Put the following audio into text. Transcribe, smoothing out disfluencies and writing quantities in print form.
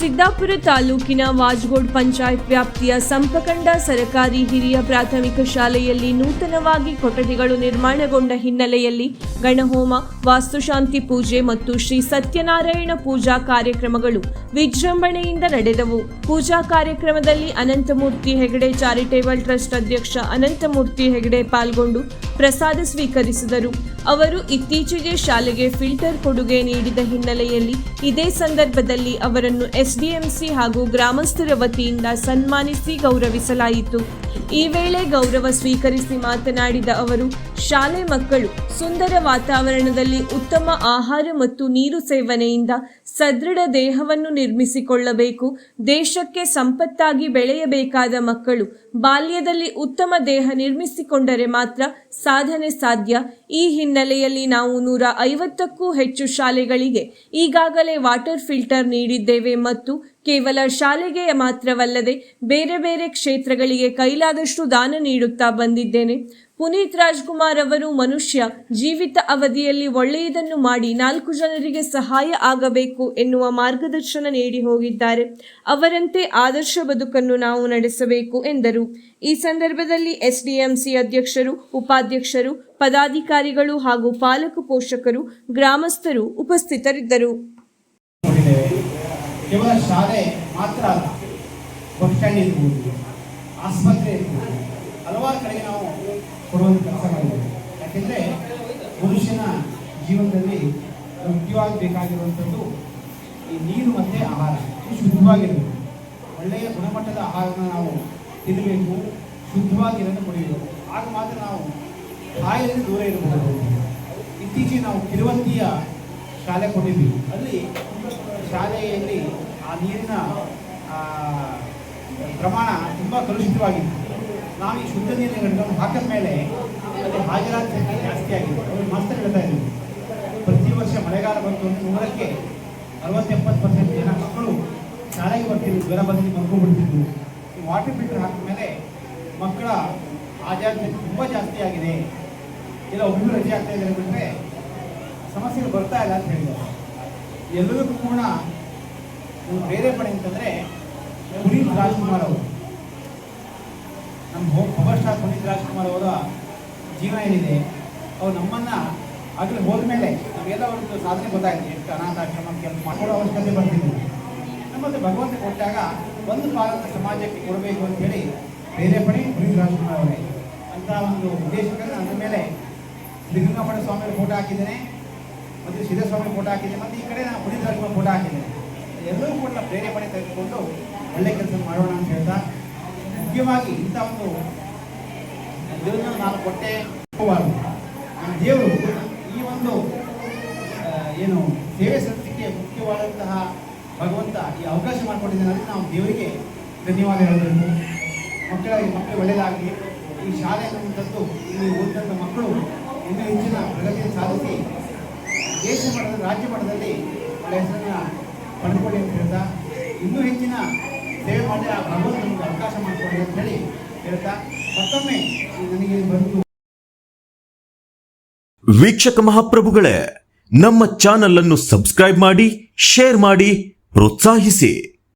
ಸಿದ್ದಾಪುರ ತಾಲೂಕಿನ ವಾಜಗೋಡ್ ಪಂಚಾಯತ್ ವ್ಯಾಪ್ತಿಯ ಸಂಪಕಂಡ ಸರ್ಕಾರಿ ಹಿರಿಯ ಪ್ರಾಥಮಿಕ ಶಾಲೆಯಲ್ಲಿ ನೂತನವಾಗಿ ಕೊಠಡಿಗಳು ನಿರ್ಮಾಣಗೊಂಡ ಹಿನ್ನೆಲೆಯಲ್ಲಿ ಗಣಹೋಮ, ವಾಸ್ತುಶಾಂತಿ ಪೂಜೆ ಮತ್ತು ಶ್ರೀ ಸತ್ಯನಾರಾಯಣ ಪೂಜಾ ಕಾರ್ಯಕ್ರಮಗಳು ವಿಜೃಂಭಣೆಯಿಂದ ನಡೆದವು. ಪೂಜಾ ಕಾರ್ಯಕ್ರಮದಲ್ಲಿ ಅನಂತಮೂರ್ತಿ ಹೆಗಡೆ ಚಾರಿಟೇಬಲ್ ಟ್ರಸ್ಟ್ ಅಧ್ಯಕ್ಷ ಅನಂತಮೂರ್ತಿ ಹೆಗಡೆ ಪಾಲ್ಗೊಂಡು ಪ್ರಸಾದ ಸ್ವೀಕರಿಸಿದರು. ಅವರು ಇತ್ತೀಚೆಗೆ ಶಾಲೆಗೆ ಫಿಲ್ಟರ್ ಕೊಡುಗೆ ನೀಡಿದ ಹಿನ್ನೆಲೆಯಲ್ಲಿ ಇದೇ ಸಂದರ್ಭದಲ್ಲಿ ಅವರನ್ನು ಎಸ್ಡಿಎಂಸಿ ಹಾಗೂ ಗ್ರಾಮಸ್ಥರ ವತಿಯಿಂದ ಸನ್ಮಾನಿಸಿ ಗೌರವಿಸಲಾಯಿತು. ಈ ವೇಳೆ ಗೌರವ ಸ್ವೀಕರಿಸಿ ಮಾತನಾಡಿದ ಅವರು, ಶಾಲೆ ಮಕ್ಕಳು ಸುಂದರ ವಾತಾವರಣದಲ್ಲಿ ಉತ್ತಮ ಆಹಾರ ಮತ್ತು ನೀರು ಸೇವನೆಯಿಂದ ಸದೃಢ ದೇಹವನ್ನು ನಿರ್ಮಿಸಿಕೊಳ್ಳಬೇಕು. ದೇಶಕ್ಕೆ ಸಂಪತ್ತಾಗಿ ಬೆಳೆಯಬೇಕಾದ ಮಕ್ಕಳು ಬಾಲ್ಯದಲ್ಲಿ ಉತ್ತಮ ದೇಹ ನಿರ್ಮಿಸಿಕೊಂಡರೆ ಮಾತ್ರ ಸಾಧನೆ ಸಾಧ್ಯ. ಈ ಹಿನ್ನೆಲೆಯಲ್ಲಿ ನಾವು 150ಕ್ಕೂ ಹೆಚ್ಚು ಶಾಲೆಗಳಿಗೆ ಈಗಾಗಲೇ ವಾಟರ್ ಫಿಲ್ಟರ್ ನೀಡಿದ್ದೇವೆ ಮತ್ತು ಕೇವಲ ಶಾಲೆಗೆ ಮಾತ್ರವಲ್ಲದೆ ಬೇರೆ ಬೇರೆ ಕ್ಷೇತ್ರಗಳಿಗೆ ಕೈಲಾದಷ್ಟು ದಾನ ನೀಡುತ್ತಾ ಬಂದಿದ್ದೇನೆ. ಪುನೀತ್ ರಾಜ್ಕುಮಾರ್ ಅವರು ಮನುಷ್ಯ ಜೀವಿತ ಅವಧಿಯಲ್ಲಿ ಒಳ್ಳೆಯದನ್ನು ಮಾಡಿ 4 ಜನರಿಗೆ ಸಹಾಯ ಆಗಬೇಕು ಎನ್ನುವ ಮಾರ್ಗದರ್ಶನ ನೀಡಿ ಹೋಗಿದ್ದಾರೆ. ಅವರಂತೆ ಆದರ್ಶ ಬದುಕನ್ನು ನಾವು ನಡೆಸಬೇಕು ಎಂದರು. ಈ ಸಂದರ್ಭದಲ್ಲಿ ಎಸ್ಡಿಎಂಸಿ ಅಧ್ಯಕ್ಷರು, ಉಪಾಧ್ಯಕ್ಷರು, ಪದಾಧಿಕಾರಿಗಳು ಹಾಗೂ ಪಾಲಕ ಪೋಷಕರು, ಗ್ರಾಮಸ್ಥರು ಉಪಸ್ಥಿತರಿದ್ದರು. ಕೇವಲ ಶಾಲೆ ಮಾತ್ರ ಅಲ್ಲ, ಬಸ್ ಸ್ಟ್ಯಾಂಡ್ ಇರ್ಬೋದು, ಆಸ್ಪತ್ರೆ ಇರ್ಬೋದು, ಹಲವಾರು ಕಡೆಗೆ ನಾವು ಕೊಡುವಂಥ ಕೆಲಸ ಮಾಡಿದ್ದೇವೆ. ಯಾಕೆಂದರೆ ಮನುಷ್ಯನ ಜೀವನದಲ್ಲಿ ಮುಖ್ಯವಾಗಿ ಬೇಕಾಗಿರುವಂಥದ್ದು ಈ ನೀರು ಮತ್ತು ಆಹಾರ. ಶುದ್ಧವಾಗಿರಬೇಕು, ಒಳ್ಳೆಯ ಗುಣಮಟ್ಟದ ಆಹಾರವನ್ನು ನಾವು ತಿನ್ನಬೇಕು, ಶುದ್ಧವಾಗಿರೋದನ್ನು ಕುಡಿಯಬೇಕು. ಆಗ ಮಾತ್ರ ನಾವು ಕಾಯಿಲೆಯಿಂದ ದೂರ ಇರಬಹುದು. ಇತ್ತೀಚೆಗೆ ನಾವು ಕಿರುವಂತಿಯ ಶಾಲೆ ಕೊಟ್ಟಿದ್ವಿ. ಅಲ್ಲಿ ಶಾಲೆಯಲ್ಲಿ ಆ ನೀರಿನ ಪ್ರಮಾಣ ತುಂಬ ಕಲುಷಿತವಾಗಿತ್ತು. ನಾವು ಈ ಶುದ್ಧ ನೀರಿನ ಘಟಕವನ್ನು ಹಾಕಿದ ಮೇಲೆ ಅಲ್ಲಿ ಹಾಜರಾತಿ ಸಂಖ್ಯೆ ಜಾಸ್ತಿ ಆಗಿದೆ. ಅವರು ಮಾಸ್ತರ್ ಹೇಳ್ತಾ ಇದ್ದೀವಿ, ಪ್ರತಿ ವರ್ಷ ಮಳೆಗಾಲ ಬಂತು ಅಂದರೆ 100ಕ್ಕೆ 60-70% ಜನ ಮಕ್ಕಳು ಶಾಲೆಗೆ ಬರ್ತಿದ್ರು, ಜ್ವರ ಬಂದು ಮಲ್ಕೊಂಡ್ಬಿಡ್ತಿದ್ರು. ಈ ವಾಟರ್ ಫಿಲ್ಟರ್ ಹಾಕಿದ ಮೇಲೆ ಮಕ್ಕಳ ಹಾಜರಾತಿ ಸಂಖ್ಯೆ ತುಂಬ ಜಾಸ್ತಿ ಆಗಿದೆ. ಇಲ್ಲ ಒಬ್ಬರು ರಜೆ ಆಗ್ತಾ ಇದ್ದಾರೆ ಬಿಟ್ಟರೆ ಸಮಸ್ಯೆಗಳು ಬರ್ತಾ ಇಲ್ಲ ಅಂತ ಹೇಳಿದ್ದಾರೆ. ಎಲ್ಲದಕ್ಕೂ ಕೂಡ ಪ್ರೇರೇಪಣೆ ಅಂತಂದರೆ ಪುನೀತ್ ರಾಜ್ಕುಮಾರ್ ಅವರು, ನಮ್ಮ ಪವರ್ ಸ್ಟಾರ್ ಪುನೀತ್ ರಾಜ್ಕುಮಾರ್ ಅವರ ಜೀವನ ಏನಿದೆ, ಅವ್ರು ನಮ್ಮನ್ನು ಆಗಲೇ ಹೋದ ಮೇಲೆ ನಮಗೆಲ್ಲ ಒಂದು ಸಾಧನೆ ಗೊತ್ತಾಗಿದೆ. ಎಷ್ಟು ಅನಾಥಾಶ್ರಮ ಕೆಲಸ ಮಾಡೋ ಅವಶ್ಯಕತೆ ಬರ್ತಿದ್ವಿ. ನಮ್ಮದು ಭಗವಂತ ಕೊಟ್ಟಾಗ ಒಂದು ಪಾಲಕ ಸಮಾಜಕ್ಕೆ ಕೊಡಬೇಕು ಅಂತೇಳಿ ಪ್ರೇರೇಪಣೆ ಪುನೀತ್ ರಾಜ್ಕುಮಾರ್ ಅವರೇ ಅಂತ ಒಂದು ಉದ್ದೇಶಕರು ನನ್ನ ಮೇಲೆ ಲಿಂಗಪ್ಪನ ಸ್ವಾಮಿಯ ಫೋಟೋ ಹಾಕಿದ್ದೇನೆ ಮತ್ತು ಸಿದ್ದಸ್ವಾಮಿ ಫೋಟೋ ಹಾಕಿದ್ದೇನೆ ಮತ್ತು ಈ ಕಡೆ ನಾನು ಪುನೀತ್ ರಾಜ್ಕುಮಾರ್ ಫೋಟೋ ಹಾಕಿದ್ದೇನೆ. ಎಲ್ಲರೂ ಕೂಡ ಪ್ರೇರೇಪಣೆ ತೆಗೆದುಕೊಂಡು ಒಳ್ಳೆ ಕೆಲಸ ಮಾಡೋಣ ಅಂತ ಹೇಳ್ತಾ, ಮುಖ್ಯವಾಗಿ ಇಂಥ ಒಂದು ದೇವರನ್ನು ನಾನು ಕೊಟ್ಟೆ ನನ್ನ ದೇವರು ಈ ಒಂದು ಏನು ಸೇವೆ ಸಲ್ಲಿಸಲಿಕ್ಕೆ ಮುಖ್ಯವಾದಂತಹ ಭಗವಂತ ಈ ಅವಕಾಶ ಮಾಡಿಕೊಟ್ಟಿದ್ದಾನೆ. ಅದಕ್ಕೆ ನಾವು ದೇವರಿಗೆ ಧನ್ಯವಾದ ಹೇಳಬೇಕು. ಮಕ್ಕಳು ಒಳ್ಳೆಯದಾಗಲಿ. ಈ ಶಾಲೆ ಅನ್ನುವಂಥದ್ದು ಇಲ್ಲಿ ಓದಿದಂಥ ಮಕ್ಕಳು ಇನ್ನೂ ಹೆಚ್ಚಿನ ಪ್ರಗತಿಯನ್ನು ಸಾಧಿಸಿ ದೇಶ ಮಟ್ಟದಲ್ಲಿ, ರಾಜ್ಯ ಮಟ್ಟದಲ್ಲಿ ಒಳ್ಳೆಯ ಹೆಸರನ್ನು ಪಡೆದುಕೊಳ್ಳಿ ಅಂತ ಹೇಳ್ತಾ, ಇನ್ನೂ ಹೆಚ್ಚಿನ ಸೇವೆ ಮಾಡಿ ಆ ಭಗವಂತ ನಮಗೆ ಅವಕಾಶ ಮಾಡಿಕೊಳ್ಳಿ ಅಂತ ಹೇಳಿ ಹೇಳ್ತಾ, ಮತ್ತೊಮ್ಮೆ ನನಗೆ ಬಂದು ವೀಕ್ಷಕ ಮಹಾಪ್ರಭುಗಳೇ, ನಮ್ಮ ಚಾನಲ್ ಅನ್ನು ಸಬ್ಸ್ಕ್ರೈಬ್ ಮಾಡಿ, ಶೇರ್ ಮಾಡಿ, ಪ್ರೋತ್ಸಾಹಿಸಿ.